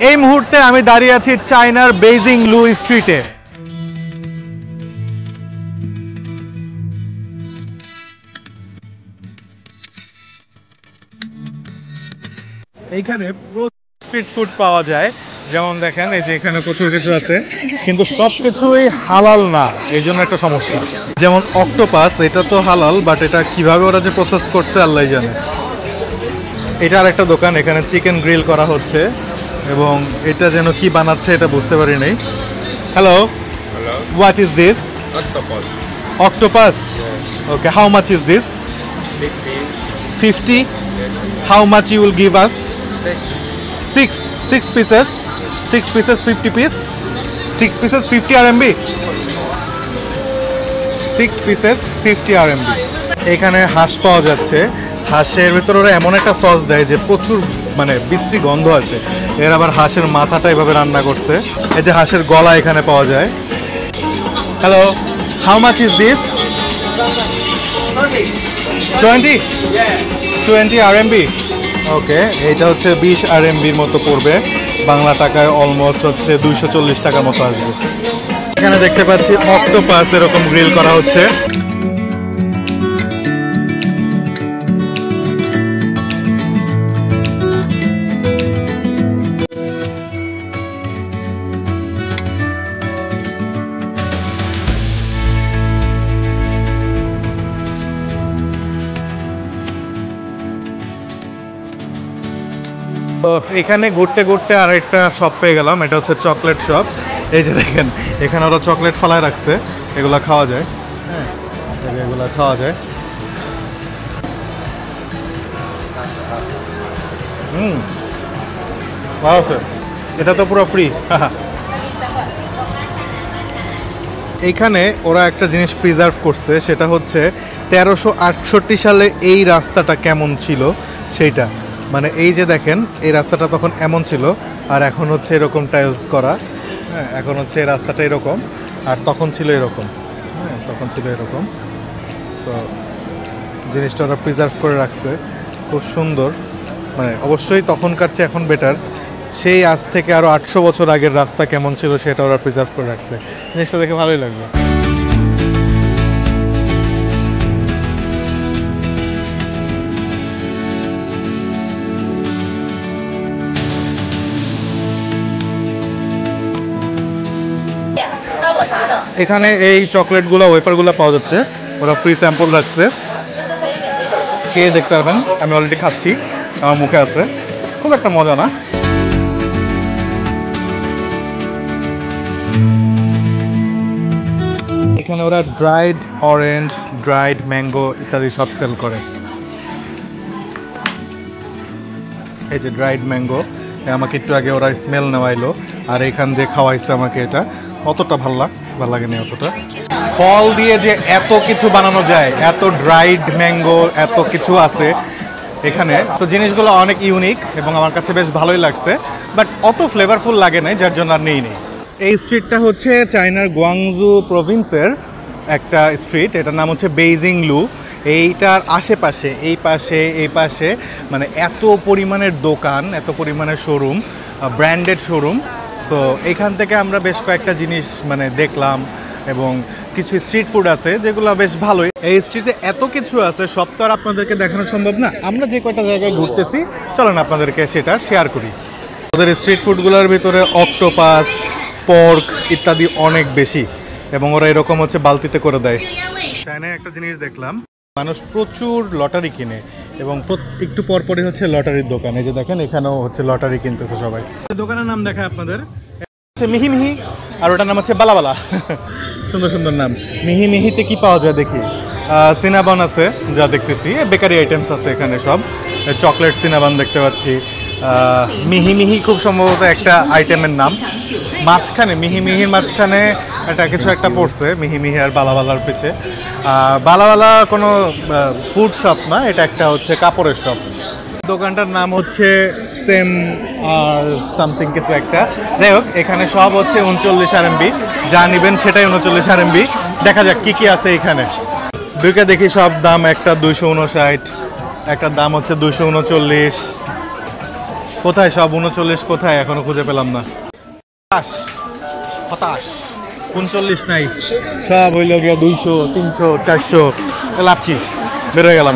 এই মুহূর্তে আমি দাঁড়িয়ে আছি চায়নার বেইজিং লু স্ট্রিটে। এইখানে স্ট্রিট ফুড পাওয়া যায়, যেমন দেখেন এই যে এখানে প্রচুর কিছু আছে, কিন্তু সব কিছুই হালাল না, এই জন্য একটা সমস্যা। যেমন অক্টোপাস, এটা তো হালাল, বাট এটা কিভাবে ওরা যে প্রসেস করছে আল্লাহ জানে। এটা আর একটা দোকান, এখানে চিকেন গ্রিল করা হচ্ছে এবং এটা যেন কি বানাচ্ছে এটা বুঝতে পারি নাই। Hello, what is this? Octopus. Octopus? Yes. Okay, how much is this? 50? How much you will give us? 6 pieces. 6 pieces 50 piece. 6 pieces 50 RMB. 6 pieces 50 RMB. এখানে হাঁস পাওয়া যাচ্ছে। হাঁসের ভিতরে ওরা এমন একটা সস দেয় যে প্রচুর মানে বিশ্রী গন্ধ আসে। এর আবার হাঁসের মাথাটা এভাবে রান্না করছে। এই যে হাঁসের গলা এখানে পাওয়া যায়। Hello, how much is this? 20? 20 RMB. ওকে, এটা হচ্ছে 20 RMB এর মতো পড়বে, বাংলা টাকায় অলমোস্ট হচ্ছে 240 টাকার মতো আসবে। এখানে দেখতে পাচ্ছি অক্টোপাস এরকম গ্রিল করা হচ্ছে। তো এখানে ঘুরতে ঘুরতে আর একটা শপ পেয়ে গেলাম, এটা হচ্ছে চকলেট শপ। এই যে দেখেন এখানে ওরা চকলেট ফালায় রাখছে, এগুলা খাওয়া যায়। হ্যাঁ, এগুলা খাওয়া যায়। ভালো আছে, এটা তো পুরো ফ্রি। এইখানে ওরা একটা জিনিস প্রিজার্ভ করছে, সেটা হচ্ছে 1368 সালে এই রাস্তাটা কেমন ছিল সেইটা। মানে এই যে দেখেন এই রাস্তাটা তখন এমন ছিল, আর এখন হচ্ছে এরকম টাইলস করা। হ্যাঁ, এখন হচ্ছে এই রাস্তাটা এরকম, আর তখন ছিল এরকম। হ্যাঁ, তখন ছিল এরকম। তো জিনিসটা ওরা প্রিজার্ভ করে রাখছে, খুব সুন্দর। মানে অবশ্যই তখনকার চেয়ে এখন বেটার। সেই আজ থেকে আরও 800 বছর আগের রাস্তা কেমন ছিল সেটা ওরা প্রিজার্ভ করে রাখছে। জিনিসটা দেখে ভালোই লাগলো। এখানে এই চকলেটগুলো ওয়েফারগুলো পাওয়া যাচ্ছে, ওরা ফ্রি স্যাম্পল রাখছে, খেয়ে দেখতে পারবেন। আমি অলরেডি খাচ্ছি, আমার মুখে আছে, খুব একটা মজা না। এখানে ওরা ড্রাইড অরেঞ্জ, ড্রাইড ম্যাঙ্গো ইত্যাদি সব সেল করে। এই যে ড্রাইড ম্যাঙ্গো, আমাকে একটু আগে ওরা স্মেল নেওয়াইলো, আর এখান দিয়ে খাওয়াইছে আমাকে। এটা অতটা ভালো লাগেনি অতটা। ফল দিয়ে যে এত কিছু বানানো যায়, এত ড্রাইড ম্যাঙ্গো, এত কিছু আছে এখানে, তো জিনিসগুলো অনেক ইউনিক এবং আমার কাছে বেশ ভালোই লাগছে, বাট অত ফ্লেভারফুল লাগে নাই, যার জন্য আর নেই। এই স্ট্রিটটা হচ্ছে চায়নার গুয়াংজু প্রভিন্সের একটা স্ট্রিট, এটার নাম হচ্ছে বেইজিং লু। এইটার আশেপাশে এই পাশে মানে এত পরিমাণের দোকান, এত পরিমাণের শোরুম, ব্র্যান্ডেড শোরুম। সো এখান থেকে আমরা বেশ কয়েকটা জিনিস মানে দেখলাম, এবং কিছু স্ট্রিট ফুড আছে যেগুলো বেশ ভালোই। এই স্ট্রিটে এত কিছু আছে, সব তো আর আপনাদেরকে দেখানো সম্ভব না। আমরা যে কয়টা জায়গায় ঘুরতেছি, চলেন আপনাদেরকে সেটা শেয়ার করি। ওদের স্ট্রিট ফুডগুলোর ভিতরে অক্টোপাস, পর্ক ইত্যাদি অনেক বেশি, এবং ওরা এরকম হচ্ছে বালতিতে করে দেয়। চায়নায় একটা জিনিস দেখলাম, মানুষ প্রচুর লটারি কিনে, এবং একটু পরপরই হচ্ছে লটারির দোকান। এই যে দেখেন এখানেও হচ্ছে লটারি কিনতেছে সবাই। দোকানের নাম দেখায় আপনাদের, মিহি মিহি, আর ওটার নাম হচ্ছে বালাবালা। সুন্দর সুন্দর নাম। মিহি মিহিতে কি পাওয়া যায় দেখি। সিনাবান আছে, যা দেখতেছি, বেকারি আইটেমস আছে এখানে সব। চকলেট সিনাবান দেখতে পাচ্ছি। মিহি মিহি খুব সম্ভবত একটা আইটেমের নাম। মাঝখানে মিহি মিহির মাঝখানে এটা কিছু একটা পড়ছে, মিহি মিহি আর বালাবালার পিছে। বালাবালা কোনো ফুড শপ না, এটা একটা হচ্ছে কাপড়ের শপ। দোকানটার নাম হচ্ছে সেম আর সামথিং কিছু একটা। যাই হোক, এখানে সব হচ্ছে 39 RMB, যা নেবেন সেটাই 39 RMB। দেখা যাক কি কি আছে এখানে। দুইটা দেখি, সব দাম, একটা 259, একটার দাম হচ্ছে 239। কোথায় সব 39 কোথায় এখনো খুঁজে পেলাম না। হতাশ 39 নাই, সব হইল গিয়া 200 300 400 লাভ কি, বেরোয় গেলাম।